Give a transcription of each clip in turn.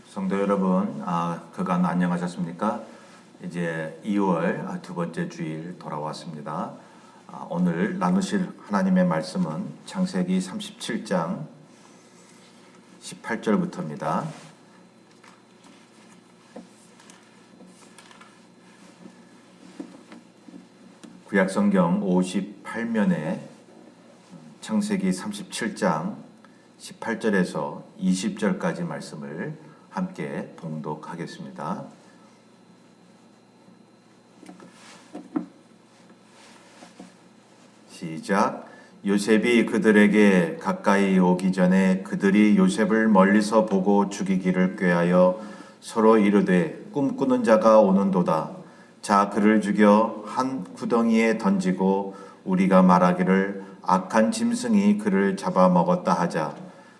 성도 여러분, 그간 안녕하셨습니까? 이제 2월 두 번째 주일 돌아왔습니다. 오늘 나누실 하나님의 말씀은 창세기 37장 18절부터입니다. 구약성경 58면에 창세기 37장 18절에서 20절까지 말씀을 함께 봉독하겠습니다. 시작. 요셉이 그들에게 가까이 오기 전에 그들이 요셉을 멀리서 보고 죽이기를 꾀하여 서로 이르되 꿈꾸는 자가 오는도다. 자, 그를 죽여 한 구덩이에 던지고 우리가 말하기를 악한 짐승이 그를 잡아먹었다 하자.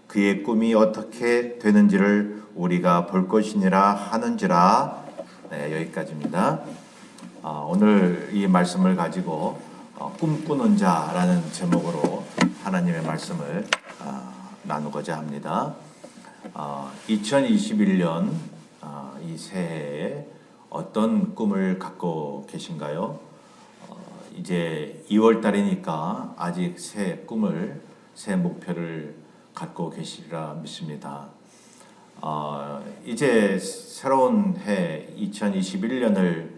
그의 꿈이 어떻게 되는지를 우리가 볼 것이니라 하는지라. 여기까지입니다. 오늘 이 말씀을 가지고 꿈꾸는 자라는 제목으로 하나님의 말씀을 나누고자 합니다. 2021년 이 새해에 어떤 꿈을 갖고 계신가요? 이제 2월 달이니까 아직 새 꿈을, 새 목표를 갖고 계시리라 믿습니다. 이제 새로운 해 2021년을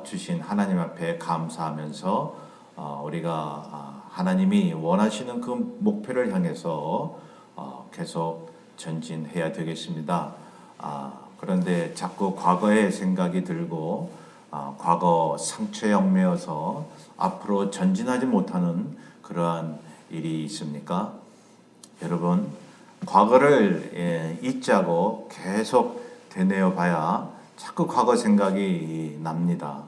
주신 하나님 앞에 감사하면서 우리가 하나님이 원하시는 그 목표를 향해서 계속 전진해야 되겠습니다. 그런데 자꾸 과거의 생각이 들고 과거 상처에 얽매여서 앞으로 전진하지 못하는 그러한 일이 있습니까? 여러분, 과거를 잊자고 계속 되뇌어 봐야 자꾸 과거 생각이 납니다.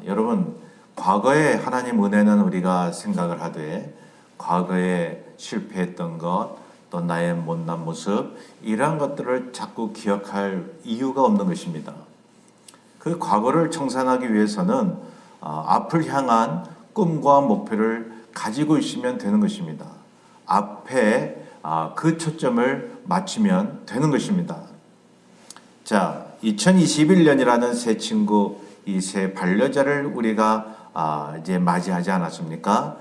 여러분, 과거의 하나님 은혜는 우리가 생각을 하되 과거에 실패했던 것, 또 나의 못난 모습, 이러한 것들을 자꾸 기억할 이유가 없는 것입니다. 그 과거를 청산하기 위해서는 앞을 향한 꿈과 목표를 가지고 있으면 되는 것입니다. 앞에 그 초점을 맞추면 되는 것입니다. 자, 2021년이라는 새 친구, 이 새 반려자를 우리가 이제 맞이하지 않았습니까?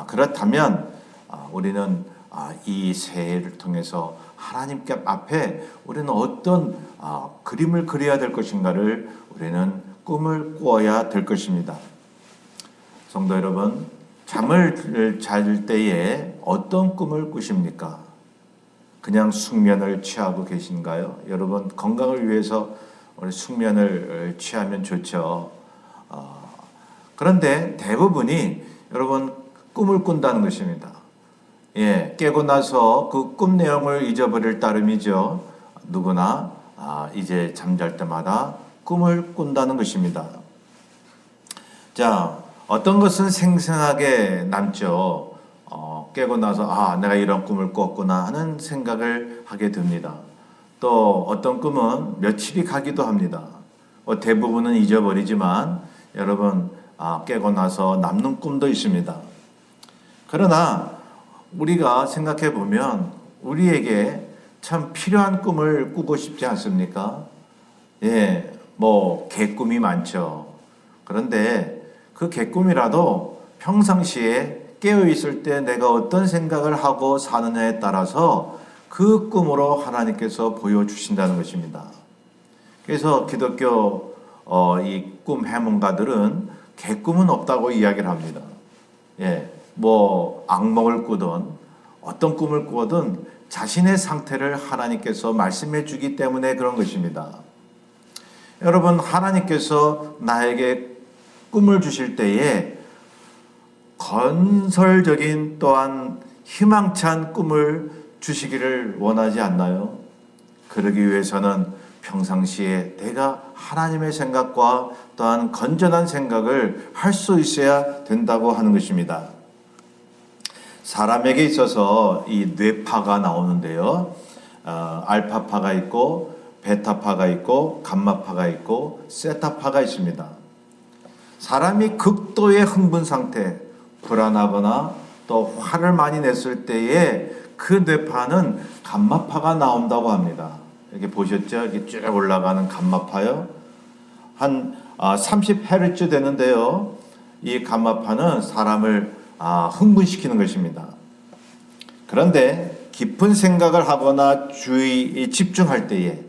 그렇다면 우리는 이 새해를 통해서 하나님께 앞에 우리는 어떤 그림을 그려야 될 것인가를 우리는 꿈을 꾸어야 될 것입니다. 성도 여러분, 잠을 잘 때에 어떤 꿈을 꾸십니까? 그냥 숙면을 취하고 계신가요? 여러분, 건강을 위해서 우리 숙면을 취하면 좋죠. 그런데 대부분이 여러분 꿈을 꾼다는 것입니다. 깨고 나서 그 꿈 내용을 잊어버릴 따름이죠. 누구나 이제 잠잘 때마다 꿈을 꾼다는 것입니다. 자, 어떤 것은 생생하게 남죠. 깨고 나서 내가 이런 꿈을 꿨구나 하는 생각을 하게 됩니다. 또 어떤 꿈은 며칠이 가기도 합니다. 대부분은 잊어버리지만 여러분 깨고 나서 남는 꿈도 있습니다. 그러나 우리가 생각해 보면 우리에게 참 필요한 꿈을 꾸고 싶지 않습니까? 개꿈이 많죠. 그런데 그 개꿈이라도 평상시에 깨어있을 때 내가 어떤 생각을 하고 사느냐에 따라서 그 꿈으로 하나님께서 보여주신다는 것입니다. 그래서 기독교 이 꿈 해몽가들은 개꿈은 없다고 이야기를 합니다. 악몽을 꾸든 어떤 꿈을 꾸든 자신의 상태를 하나님께서 말씀해 주기 때문에 그런 것입니다. 여러분, 하나님께서 나에게 꿈을 주실 때에 건설적인 또한 희망찬 꿈을 주시기를 원하지 않나요? 그러기 위해서는 평상시에 내가 하나님의 생각과 또한 건전한 생각을 할 수 있어야 된다고 하는 것입니다. 사람에게 있어서 이 뇌파가 나오는데요. 알파파가 있고 베타파가 있고 감마파가 있고 세타파가 있습니다. 사람이 극도의 흥분 상태, 불안하거나 또 화를 많이 냈을 때에 그 뇌파는 감마파가 나온다고 합니다. 이렇게 보셨죠? 이렇게 쭉 올라가는 감마파요. 한 30Hz 되는데요. 이 감마파는 사람을 흥분시키는 것입니다. 그런데 깊은 생각을 하거나 주의에 집중할 때에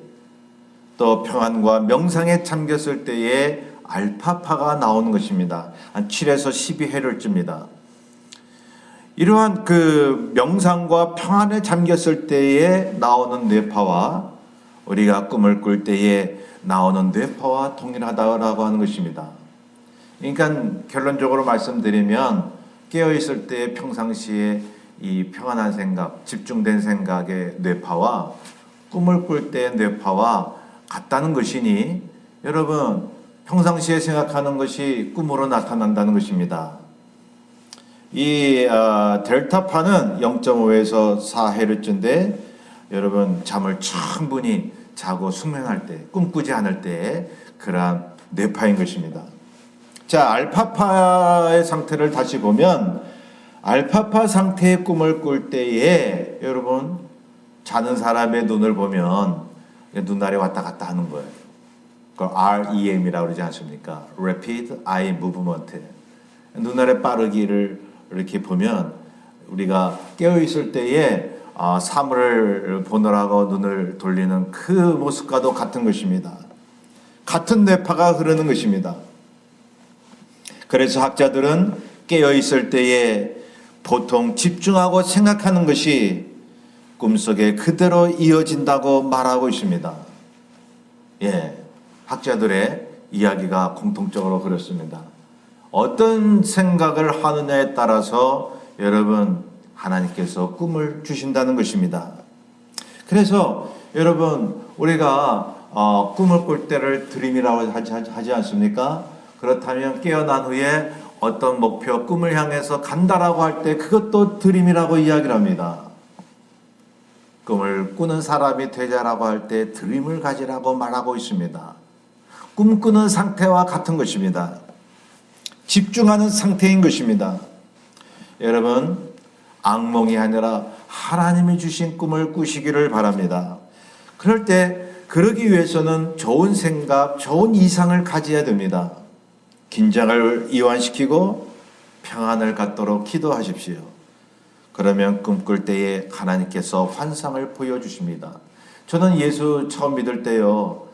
또 평안과 명상에 잠겼을 때에 알파파가 나오는 것입니다. 한 7에서 12Hz입니다. 이러한 그 명상과 평안에 잠겼을 때에 나오는 뇌파와 우리가 꿈을 꿀 때에 나오는 뇌파와 동일하다고 하는 것입니다. 그러니까 결론적으로 말씀드리면 깨어있을 때 평상시에 이 평안한 생각, 집중된 생각의 뇌파와 꿈을 꿀 때의 뇌파와 같다는 것이니 여러분 평상시에 생각하는 것이 꿈으로 나타난다는 것입니다. 이 델타파는 0.5에서 4Hz인데 여러분 잠을 충분히 자고 숙면할 때, 꿈꾸지 않을 때 그러한 뇌파인 것입니다. 자, 알파파의 상태를 다시 보면 알파파 상태의 꿈을 꿀 때에 여러분 자는 사람의 눈을 보면 눈알이 왔다 갔다 하는 거예요. 그걸 REM이라고 그러지 않습니까? Rapid Eye Movement. 눈알의 빠르기를 이렇게 보면 우리가 깨어있을 때에 사물을 보느라고 눈을 돌리는 그 모습과도 같은 것입니다. 같은 뇌파가 흐르는 것입니다. 그래서 학자들은 깨어있을 때에 보통 집중하고 생각하는 것이 꿈속에 그대로 이어진다고 말하고 있습니다. 학자들의 이야기가 공통적으로 그렇습니다. 어떤 생각을 하느냐에 따라서 여러분 하나님께서 꿈을 주신다는 것입니다. 그래서 여러분 우리가 꿈을 꿀 때를 드림이라고 하지 않습니까? 그렇다면 깨어난 후에 어떤 목표, 꿈을 향해서 간다라고 할 때 그것도 드림이라고 이야기를 합니다. 꿈을 꾸는 사람이 되자라고 할 때 드림을 가지라고 말하고 있습니다. 꿈꾸는 상태와 같은 것입니다. 집중하는 상태인 것입니다. 여러분 악몽이 아니라 하나님이 주신 꿈을 꾸시기를 바랍니다. 그럴 때 그러기 위해서는 좋은 생각, 좋은 이상을 가져야 됩니다. 긴장을 이완시키고 평안을 갖도록 기도하십시오. 그러면 꿈꿀 때에 하나님께서 환상을 보여주십니다. 저는 예수 처음 믿을 때요,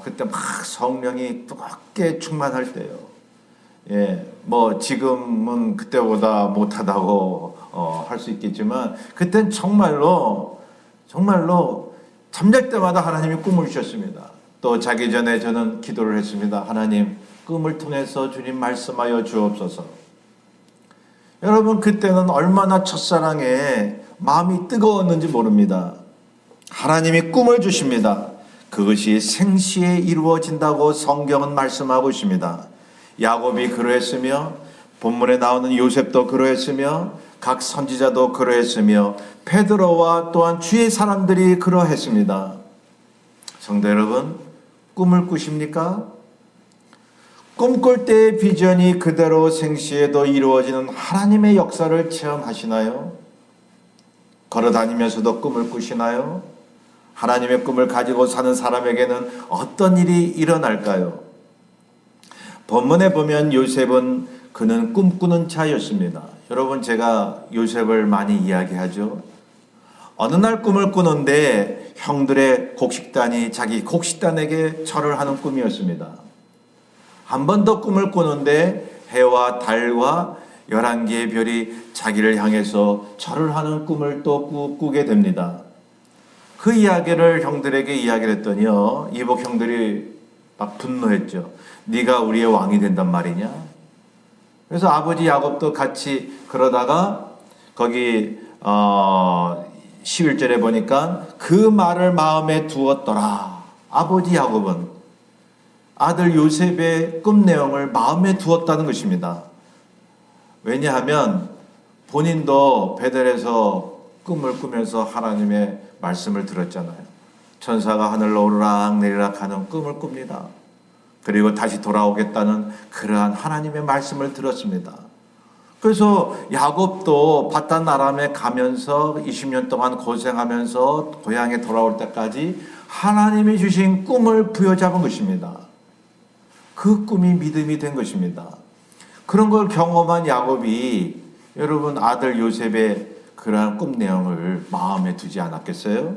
그때 막 성령이 뜨겁게 충만할 때요. 지금은 그때보다 못하다고 할 수 있겠지만 그땐 정말로 잠잘 때마다 하나님이 꿈을 주셨습니다. 또 자기 전에 저는 기도를 했습니다. 하나님 꿈을 통해서 주님 말씀하여 주옵소서. 여러분 그때는 얼마나 첫사랑에 마음이 뜨거웠는지 모릅니다. 하나님이 꿈을 주십니다. 그것이 생시에 이루어진다고 성경은 말씀하고 있습니다. 야곱이 그러했으며 본문에 나오는 요셉도 그러했으며 각 선지자도 그러했으며 베드로와 또한 주의 사람들이 그러했습니다. 성도 여러분, 꿈을 꾸십니까? 꿈꿀 때의 비전이 그대로 생시에도 이루어지는 하나님의 역사를 체험하시나요? 걸어다니면서도 꿈을 꾸시나요? 하나님의 꿈을 가지고 사는 사람에게는 어떤 일이 일어날까요? 본문에 보면 요셉은 그는 꿈꾸는 자였습니다. 여러분 제가 요셉을 많이 이야기하죠. 어느 날 꿈을 꾸는데 형들의 곡식단이 자기 곡식단에게 절을 하는 꿈이었습니다. 한 번 더 꿈을 꾸는데 해와 달과 11개의 별이 자기를 향해서 절을 하는 꿈을 또 꾸게 됩니다. 그 이야기를 형들에게 이야기를 했더니요, 이복 형들이 막 분노했죠. 네가 우리의 왕이 된단 말이냐? 그래서 아버지 야곱도 같이 그러다가 거기 11절에 보니까 그 말을 마음에 두었더라. 아버지 야곱은 아들 요셉의 꿈 내용을 마음에 두었다는 것입니다. 왜냐하면 본인도 베델에서 꿈을 꾸면서 하나님의 말씀을 들었잖아요. 천사가 하늘로 오르락 내리락 하는 꿈을 꿉니다. 그리고 다시 돌아오겠다는 그러한 하나님의 말씀을 들었습니다. 그래서 야곱도 바단 아람에 가면서 20년 동안 고생하면서 고향에 돌아올 때까지 하나님이 주신 꿈을 부여잡은 것입니다. 그 꿈이 믿음이 된 것입니다. 그런 걸 경험한 야곱이 여러분 아들 요셉의 그러한 꿈 내용을 마음에 두지 않았겠어요?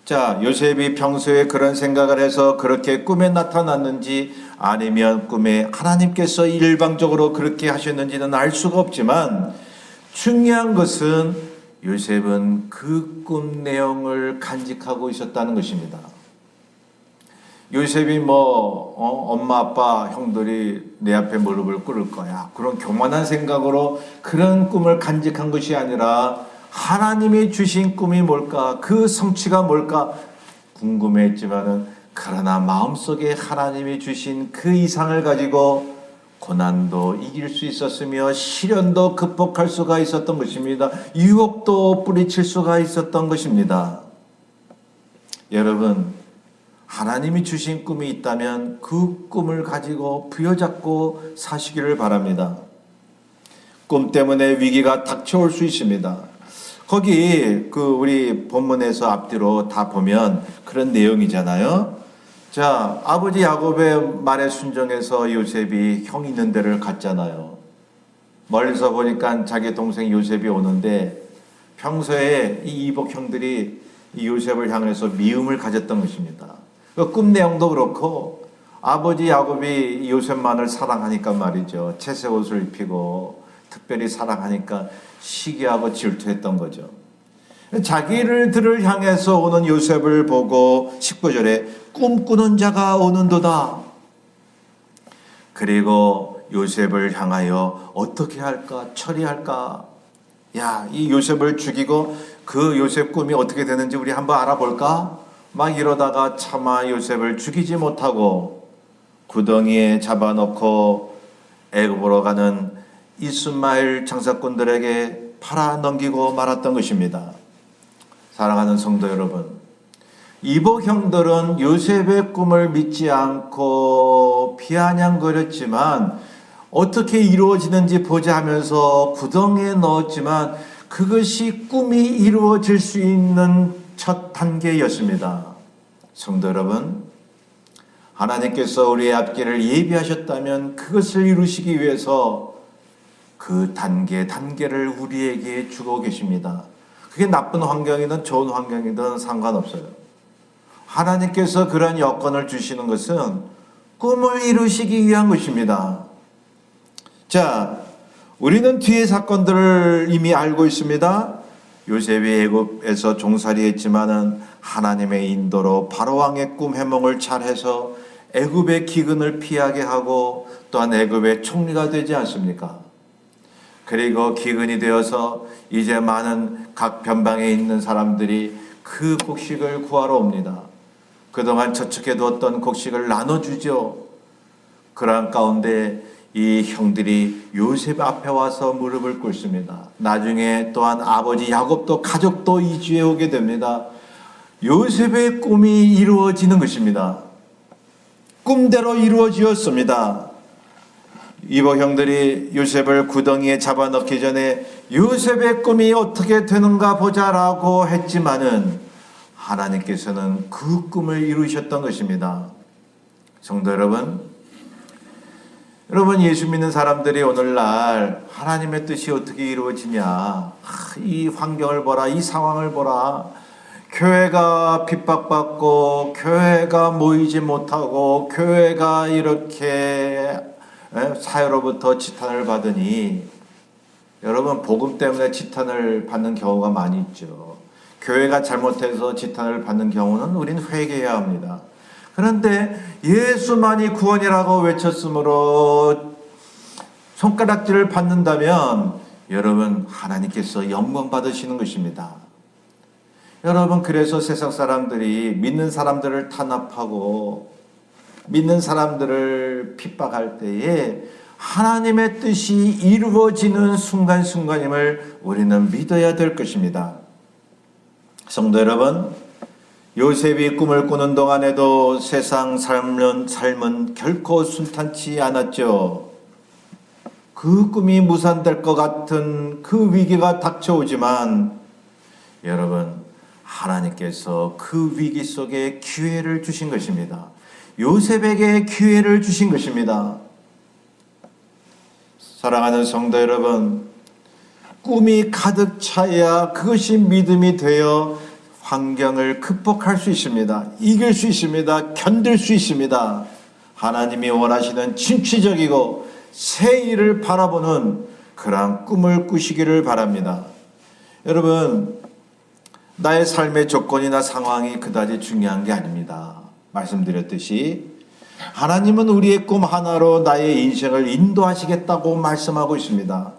자, 요셉이 평소에 그런 생각을 해서 그렇게 꿈에 나타났는지 아니면 꿈에 하나님께서 일방적으로 그렇게 하셨는지는 알 수가 없지만 중요한 것은 요셉은 그 꿈 내용을 간직하고 있었다는 것입니다. 요셉이 엄마 아빠 형들이 내 앞에 무릎을 꿇을 거야, 그런 교만한 생각으로 그런 꿈을 간직한 것이 아니라 하나님이 주신 꿈이 뭘까, 그 성취가 뭘까 궁금했지만은 그러나 마음속에 하나님이 주신 그 이상을 가지고 고난도 이길 수 있었으며 시련도 극복할 수가 있었던 것입니다. 유혹도 뿌리칠 수가 있었던 것입니다. 여러분, 하나님이 주신 꿈이 있다면 그 꿈을 가지고 부여잡고 사시기를 바랍니다. 꿈 때문에 위기가 닥쳐올 수 있습니다. 거기 우리 본문에서 앞뒤로 다 보면 그런 내용이잖아요. 자, 아버지 야곱의 말에 순종해서 요셉이 형 있는 데를 갔잖아요. 멀리서 보니까 자기 동생 요셉이 오는데 평소에 이 이복 형들이 이 요셉을 향해서 미움을 가졌던 것입니다. 그 꿈 내용도 그렇고 아버지 야곱이 요셉만을 사랑하니까 말이죠. 채색 옷을 입히고 특별히 사랑하니까 시기하고 질투했던 거죠. 자기들을 향해서 오는 요셉을 보고 19절에 꿈꾸는 자가 오는도다. 그리고 요셉을 향하여 어떻게 할까, 처리할까. 야, 이 요셉을 죽이고 그 요셉 꿈이 어떻게 되는지 우리 한번 알아볼까? 막 이러다가 차마 요셉을 죽이지 못하고 구덩이에 잡아놓고 애굽으로 가는 이스마엘 장사꾼들에게 팔아 넘기고 말았던 것입니다. 사랑하는 성도 여러분, 이복 형들은 요셉의 꿈을 믿지 않고 비아냥거렸지만 어떻게 이루어지는지 보자 하면서 구덩이에 넣었지만 그것이 꿈이 이루어질 수 있는 첫 단계였습니다. 성도 여러분, 하나님께서 우리의 앞길을 예비하셨다면 그것을 이루시기 위해서 그 단계를 우리에게 주고 계십니다. 그게 나쁜 환경이든 좋은 환경이든 상관없어요. 하나님께서 그런 여건을 주시는 것은 꿈을 이루시기 위한 것입니다. 자, 우리는 뒤의 사건들을 이미 알고 있습니다. 요셉이 애굽에서 종살이했지만은 하나님의 인도로 바로왕의 꿈 해몽을 잘해서 애굽의 기근을 피하게 하고 또한 애굽의 총리가 되지 않습니까? 그리고 기근이 되어서 이제 많은 각 변방에 있는 사람들이 그 곡식을 구하러 옵니다. 그동안 저축해 두었던 곡식을 나눠주죠. 그러한 가운데 이 형들이 요셉 앞에 와서 무릎을 꿇습니다. 나중에 또한 아버지 야곱도 가족도 이주해 오게 됩니다. 요셉의 꿈이 이루어지는 것입니다. 꿈대로 이루어지었습니다. 이복 형들이 요셉을 구덩이에 잡아넣기 전에 요셉의 꿈이 어떻게 되는가 보자라고 했지만은 하나님께서는 그 꿈을 이루셨던 것입니다. 성도 여러분, 예수 믿는 사람들이 오늘날 하나님의 뜻이 어떻게 이루어지냐, 이 환경을 보라, 이 상황을 보라, 교회가 핍박받고 교회가 모이지 못하고 교회가 이렇게 사회로부터 지탄을 받으니, 여러분 복음 때문에 지탄을 받는 경우가 많이 있죠. 교회가 잘못해서 지탄을 받는 경우는 우리는 회개해야 합니다. 그런데 예수만이 구원이라고 외쳤으므로 손가락질을 받는다면 여러분 하나님께서 영광 받으시는 것입니다. 여러분, 그래서 세상 사람들이 믿는 사람들을 탄압하고 믿는 사람들을 핍박할 때에 하나님의 뜻이 이루어지는 순간순간임을 우리는 믿어야 될 것입니다. 성도 여러분, 요셉이 꿈을 꾸는 동안에도 세상 삶은 결코 순탄치 않았죠. 그 꿈이 무산될 것 같은 그 위기가 닥쳐오지만 여러분, 하나님께서 그 위기 속에 기회를 주신 것입니다. 요셉에게 기회를 주신 것입니다. 사랑하는 성도 여러분, 꿈이 가득 차야 그것이 믿음이 되어 환경을 극복할 수 있습니다. 이길 수 있습니다. 견딜 수 있습니다. 하나님이 원하시는 진취적이고 새 일을 바라보는 그러한 꿈을 꾸시기를 바랍니다. 여러분, 나의 삶의 조건이나 상황이 그다지 중요한 게 아닙니다. 말씀드렸듯이 하나님은 우리의 꿈 하나로 나의 인생을 인도하시겠다고 말씀하고 있습니다.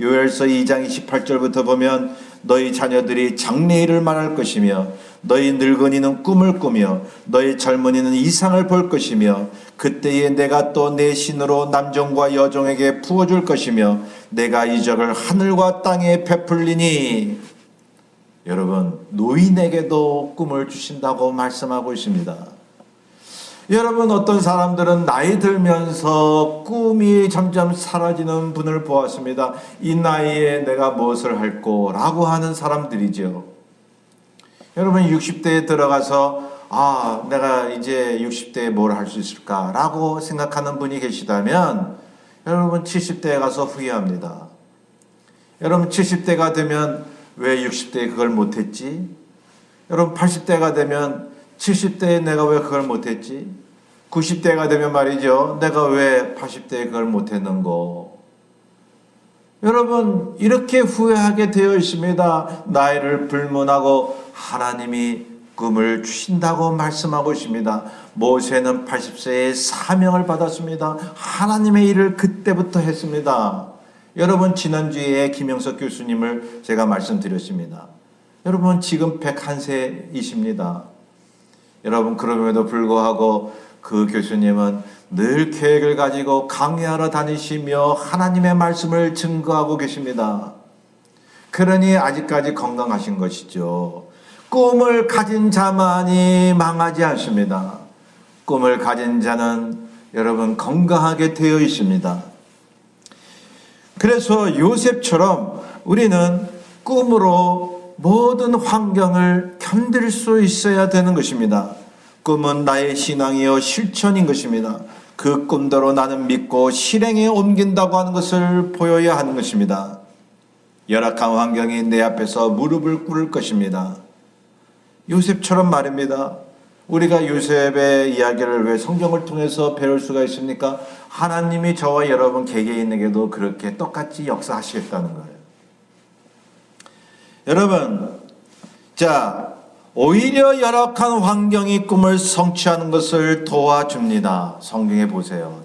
요엘서 2장 28절부터 보면 너희 자녀들이 장래일을 말할 것이며 너희 늙은이는 꿈을 꾸며 너희 젊은이는 이상을 볼 것이며 그때에 내가 또 내 신으로 남종과 여종에게 부어줄 것이며 내가 이적을 하늘과 땅에 베풀리니. 여러분, 노인에게도 꿈을 주신다고 말씀하고 있습니다. 여러분, 어떤 사람들은 나이 들면서 꿈이 점점 사라지는 분을 보았습니다. 이 나이에 내가 무엇을 할꼬 라고 하는 사람들이죠. 여러분, 60대에 들어가서 내가 이제 60대에 뭘 할 수 있을까 라고 생각하는 분이 계시다면 여러분, 70대에 가서 후회합니다. 여러분, 70대가 되면 왜 60대에 그걸 못했지? 여러분, 80대가 되면 70대에 내가 왜 그걸 못했지? 90대가 되면 말이죠, 내가 왜 80대에 그걸 못했는고? 여러분, 이렇게 후회하게 되어 있습니다. 나이를 불문하고 하나님이 꿈을 주신다고 말씀하고 있습니다. 모세는 80세에 사명을 받았습니다. 하나님의 일을 그때부터 했습니다. 여러분, 지난주에 김영석 교수님을 제가 말씀드렸습니다. 여러분, 지금 101세이십니다. 여러분, 그럼에도 불구하고 그 교수님은 늘 계획을 가지고 강의하러 다니시며 하나님의 말씀을 증거하고 계십니다. 그러니 아직까지 건강하신 것이죠. 꿈을 가진 자만이 망하지 않습니다. 꿈을 가진 자는 여러분 건강하게 되어 있습니다. 그래서 요셉처럼 우리는 꿈으로 모든 환경을 견딜 수 있어야 되는 것입니다. 꿈은 나의 신앙이요 실천인 것입니다. 그 꿈대로 나는 믿고 실행에 옮긴다고 하는 것을 보여야 하는 것입니다. 열악한 환경이 내 앞에서 무릎을 꿇을 것입니다. 요셉처럼 말입니다. 우리가 요셉의 이야기를 왜 성경을 통해서 배울 수가 있습니까? 하나님이 저와 여러분 개개인에게도 그렇게 똑같이 역사하시겠다는 거예요. 여러분, 오히려 열악한 환경이 꿈을 성취하는 것을 도와줍니다. 성경에 보세요.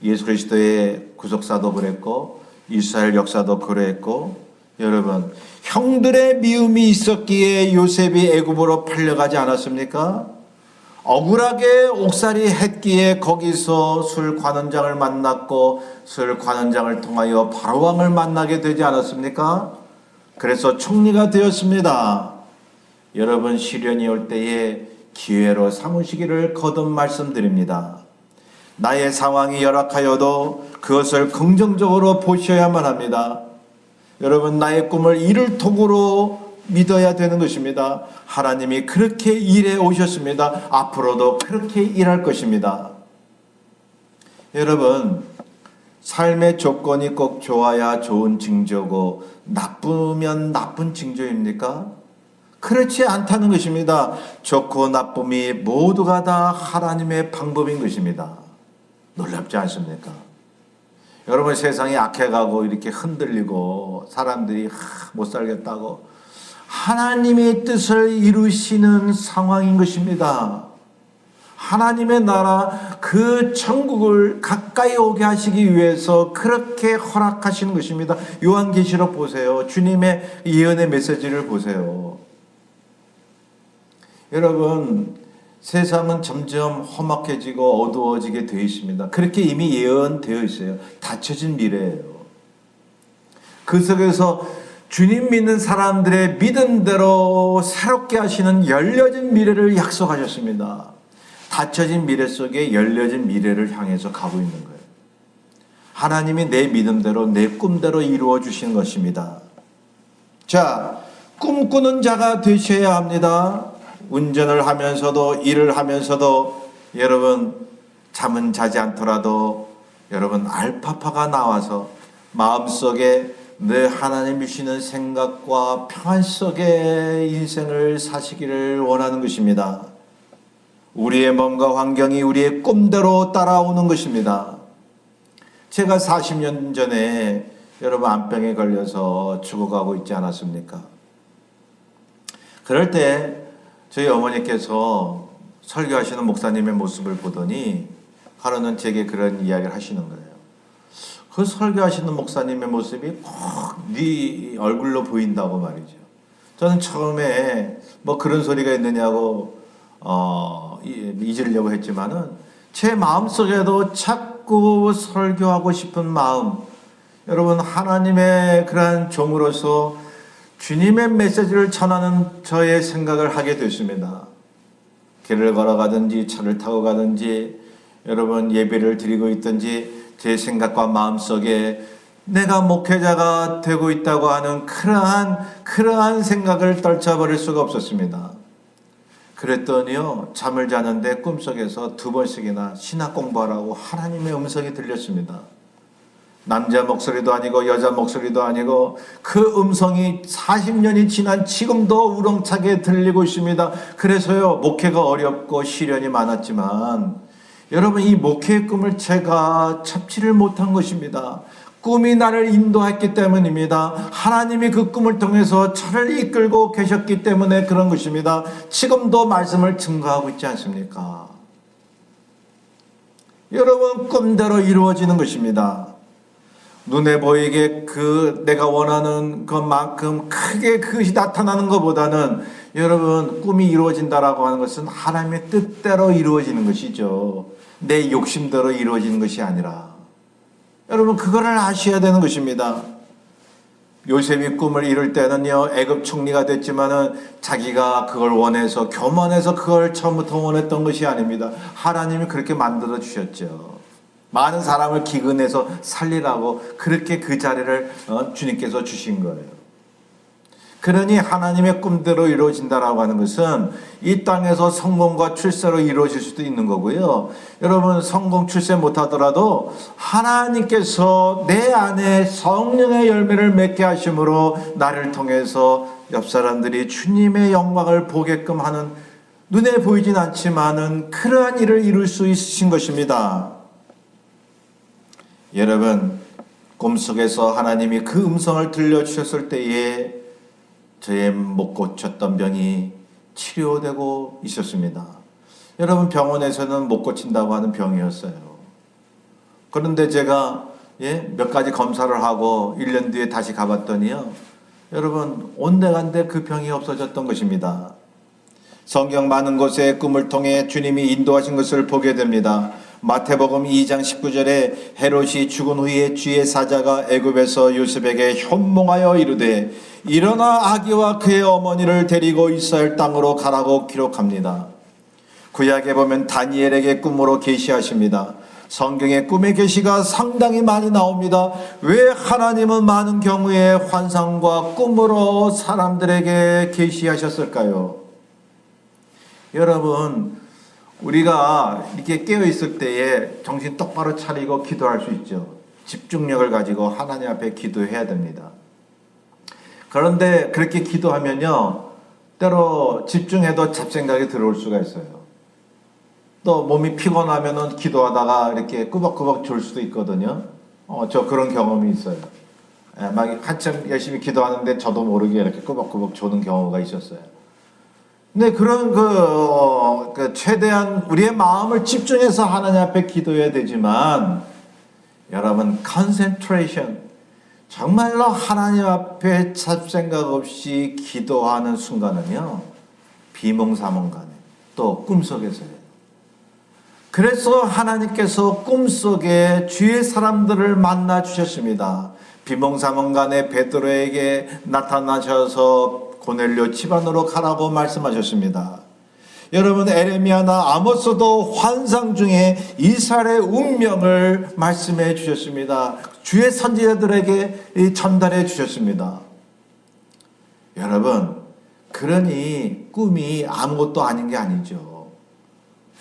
예수 그리스도의 구속사도 그랬고 이스라엘 역사도 그랬고, 여러분, 형들의 미움이 있었기에 요셉이 애굽으로 팔려가지 않았습니까? 억울하게 옥살이 했기에 거기서 술 관원장을 만났고 술 관원장을 통하여 바로왕을 만나게 되지 않았습니까? 그래서 총리가 되었습니다. 여러분, 시련이 올 때에 기회로 삼으시기를 거듭 말씀드립니다. 나의 상황이 열악하여도 그것을 긍정적으로 보셔야만 합니다. 여러분, 나의 꿈을 이룰 도구로 믿어야 되는 것입니다. 하나님이 그렇게 일해 오셨습니다. 앞으로도 그렇게 일할 것입니다. 여러분, 삶의 조건이 꼭 좋아야 좋은 징조고 나쁘면 나쁜 징조입니까? 그렇지 않다는 것입니다. 좋고 나쁨이 모두가 다 하나님의 방법인 것입니다. 놀랍지 않습니까? 여러분, 세상이 악해가고 이렇게 흔들리고 사람들이 못 살겠다고, 하나님의 뜻을 이루시는 상황인 것입니다. 하나님의 나라, 그 천국을 가까이 오게 하시기 위해서 그렇게 허락하시는 것입니다. 요한계시록 보세요. 주님의 예언의 메시지를 보세요. 여러분, 세상은 점점 험악해지고 어두워지게 되어 있습니다. 그렇게 이미 예언되어 있어요. 닫혀진 미래예요. 그 속에서 주님 믿는 사람들의 믿음대로 새롭게 하시는 열려진 미래를 약속하셨습니다. 닫혀진 미래 속에 열려진 미래를 향해서 가고 있는 거예요. 하나님이 내 믿음대로 내 꿈대로 이루어 주시는 것입니다. 자, 꿈꾸는 자가 되셔야 합니다. 운전을 하면서도 일을 하면서도 여러분 잠은 자지 않더라도 여러분 알파파가 나와서 마음속에 늘 하나님 주시는 생각과 평안 속의 인생을 사시기를 원하는 것입니다. 우리의 몸과 환경이 우리의 꿈대로 따라오는 것입니다. 제가 40년 전에 여러분 암병에 걸려서 죽어가고 있지 않았습니까? 그럴 때 저희 어머니께서 설교하시는 목사님의 모습을 보더니 하루는 제게 그런 이야기를 하시는 거예요. 그 설교하시는 목사님의 모습이 꼭 네 얼굴로 보인다고 말이죠. 저는 처음에 뭐 그런 소리가 있느냐고 잊으려고 했지만은 제 마음속에도 자꾸 설교하고 싶은 마음, 여러분 하나님의 그러한 종으로서 주님의 메시지를 전하는 저의 생각을 하게 됐습니다. 길을 걸어가든지 차를 타고 가든지 여러분 예배를 드리고 있든지 제 생각과 마음속에 내가 목회자가 되고 있다고 하는 그러한 생각을 떨쳐버릴 수가 없었습니다. 그랬더니요, 잠을 자는데 꿈속에서 2번씩이나 신학 공부하라고 하나님의 음성이 들렸습니다. 남자 목소리도 아니고 여자 목소리도 아니고 그 음성이 40년이 지난 지금도 우렁차게 들리고 있습니다. 그래서요, 목회가 어렵고 시련이 많았지만 여러분 이 목회의 꿈을 제가 잡지를 못한 것입니다. 꿈이 나를 인도했기 때문입니다. 하나님이 그 꿈을 통해서 저를 이끌고 계셨기 때문에 그런 것입니다. 지금도 말씀을 증거하고 있지 않습니까? 여러분 꿈대로 이루어지는 것입니다. 눈에 보이게 내가 원하는 것만큼 크게 그것이 나타나는 것보다는 여러분 꿈이 이루어진다라고 하는 것은 하나님의 뜻대로 이루어지는 것이죠. 내 욕심대로 이루어지는 것이 아니라 여러분 그거를 아셔야 되는 것입니다. 요셉이 꿈을 이룰 때는요, 애굽 총리가 됐지만은 자기가 그걸 원해서 교만해서 그걸 처음부터 원했던 것이 아닙니다. 하나님이 그렇게 만들어 주셨죠. 많은 사람을 기근해서 살리라고 그렇게 그 자리를 주님께서 주신 거예요. 그러니 하나님의 꿈대로 이루어진다라고 하는 것은 이 땅에서 성공과 출세로 이루어질 수도 있는 거고요. 여러분 성공 출세 못하더라도 하나님께서 내 안에 성령의 열매를 맺게 하심으로 나를 통해서 옆 사람들이 주님의 영광을 보게끔 하는 눈에 보이진 않지만은 그러한 일을 이룰 수 있으신 것입니다. 여러분 꿈속에서 하나님이 그 음성을 들려주셨을 때에 저의 못 고쳤던 병이 치료되고 있었습니다. 여러분 병원에서는 못 고친다고 하는 병이었어요. 그런데 제가 몇 가지 검사를 하고 1년 뒤에 다시 가봤더니요, 여러분 온데간데 그 병이 없어졌던 것입니다. 성경 많은 곳에 꿈을 통해 주님이 인도하신 것을 보게 됩니다. 마태복음 2장 19절에 헤롯이 죽은 후에 주의 사자가 애굽에서 요셉에게 현몽하여 이르되 일어나 아기와 그의 어머니를 데리고 이스라엘 땅으로 가라고 기록합니다. 구약에 보면 다니엘에게 꿈으로 계시하십니다. 성경에 꿈의 계시가 상당히 많이 나옵니다. 왜 하나님은 많은 경우에 환상과 꿈으로 사람들에게 계시하셨을까요? 여러분 우리가 이렇게 깨어있을 때에 정신 똑바로 차리고 기도할 수 있죠. 집중력을 가지고 하나님 앞에 기도해야 됩니다. 그런데 그렇게 기도하면요, 때로 집중해도 잡생각이 들어올 수가 있어요. 또 몸이 피곤하면은 기도하다가 이렇게 꾸벅꾸벅 졸 수도 있거든요. 저 그런 경험이 있어요. 막 한참 열심히 기도하는데 저도 모르게 이렇게 꾸벅꾸벅 조는 경우가 있었어요. 근데 그런 최대한 우리의 마음을 집중해서 하나님 앞에 기도해야 되지만, 여러분 concentration, 정말로 하나님 앞에 잡생각 없이 기도하는 순간은요, 비몽사몽간에 또 꿈속에서요. 그래서 하나님께서 꿈속에 주의 사람들을 만나 주셨습니다. 비몽사몽간에 베드로에게 나타나셔서 고넬료 집안으로 가라고 말씀하셨습니다. 여러분 에레미야나 아모스도 환상 중에 이스라엘의 운명을 말씀해 주셨습니다. 주의 선지자들에게 전달해 주셨습니다. 여러분, 그러니 꿈이 아무것도 아닌 게 아니죠.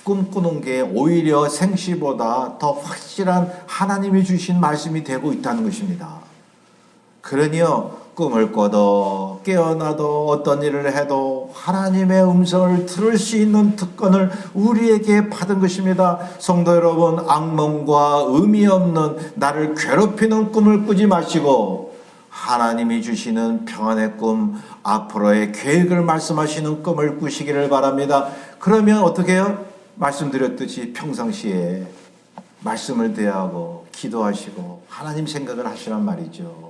꿈꾸는 게 오히려 생시보다 더 확실한 하나님이 주신 말씀이 되고 있다는 것입니다. 그러니요, 꿈을 꿔도 깨어나도 어떤 일을 해도 하나님의 음성을 들을 수 있는 특권을 우리에게 받은 것입니다. 성도 여러분, 악몽과 의미 없는 나를 괴롭히는 꿈을 꾸지 마시고 하나님이 주시는 평안의 꿈, 앞으로의 계획을 말씀하시는 꿈을 꾸시기를 바랍니다. 그러면 어떻게 해요? 말씀드렸듯이 평상시에 말씀을 대하고 기도하시고 하나님 생각을 하시란 말이죠.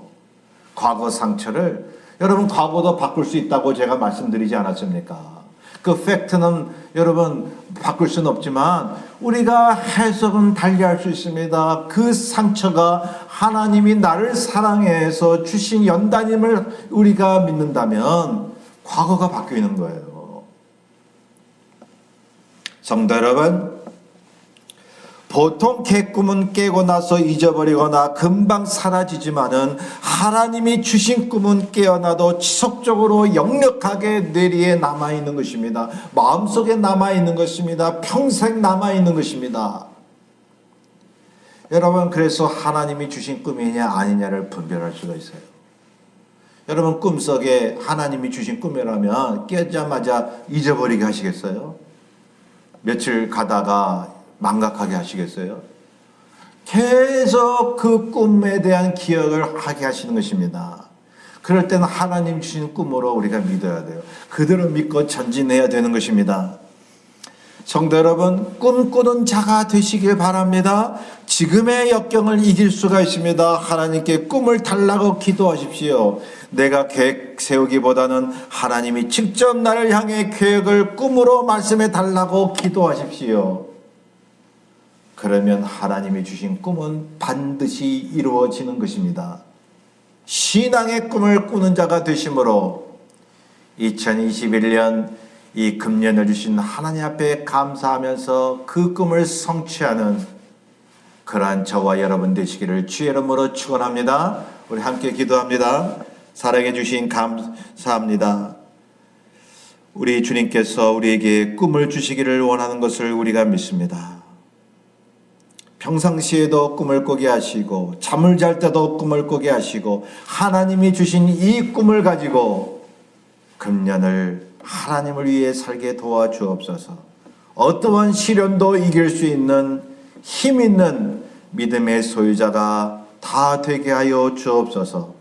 과거 상처를 여러분 과거도 바꿀 수 있다고 제가 말씀드리지 않았습니까? 그 팩트는 여러분 바꿀 수는 없지만 우리가 해석은 달리할 수 있습니다. 그 상처가 하나님이 나를 사랑해서 주신 연단임을 우리가 믿는다면 과거가 바뀌는 거예요. 성도 여러분, 보통 개꿈은 깨고 나서 잊어버리거나 금방 사라지지만은 하나님이 주신 꿈은 깨어나도 지속적으로 역력하게 뇌리에 남아있는 것입니다. 마음속에 남아있는 것입니다. 평생 남아있는 것입니다. 여러분, 그래서 하나님이 주신 꿈이냐 아니냐를 분별할 수가 있어요. 여러분, 꿈속에 하나님이 주신 꿈이라면 깨자마자 잊어버리게 하시겠어요? 며칠 가다가 망각하게 하시겠어요? 계속 그 꿈에 대한 기억을 하게 하시는 것입니다. 그럴 때는 하나님 주신 꿈으로 우리가 믿어야 돼요. 그대로 믿고 전진해야 되는 것입니다. 성도 여러분, 꿈꾸는 자가 되시길 바랍니다. 지금의 역경을 이길 수가 있습니다. 하나님께 꿈을 달라고 기도하십시오. 내가 계획 세우기보다는 하나님이 직접 나를 향해 계획을 꿈으로 말씀해 달라고 기도하십시오. 그러면 하나님이 주신 꿈은 반드시 이루어지는 것입니다. 신앙의 꿈을 꾸는 자가 되심으로 2021년 이 금년을 주신 하나님 앞에 감사하면서 그 꿈을 성취하는 그러한 저와 여러분 되시기를 주의 이름으로 축원합니다. 우리 함께 기도합니다. 사랑해 주신 감사합니다. 우리 주님께서 우리에게 꿈을 주시기를 원하는 것을 우리가 믿습니다. 평상시에도 꿈을 꾸게 하시고 잠을 잘 때도 꿈을 꾸게 하시고 하나님이 주신 이 꿈을 가지고 금년을 하나님을 위해 살게 도와주옵소서. 어떠한 시련도 이길 수 있는 힘 있는 믿음의 소유자가 다 되게 하여 주옵소서.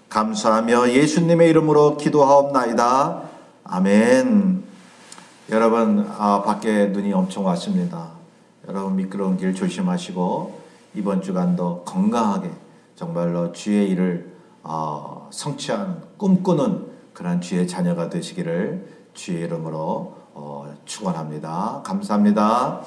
감사하며 예수님의 이름으로 기도하옵나이다. 아멘. 여러분, 밖에 눈이 엄청 왔습니다. 여러분, 미끄러운 길 조심하시고 이번 주간도 건강하게 정말로 주의 일을 성취하는 꿈꾸는 그런 주의 자녀가 되시기를 주의 이름으로 축원합니다. 감사합니다.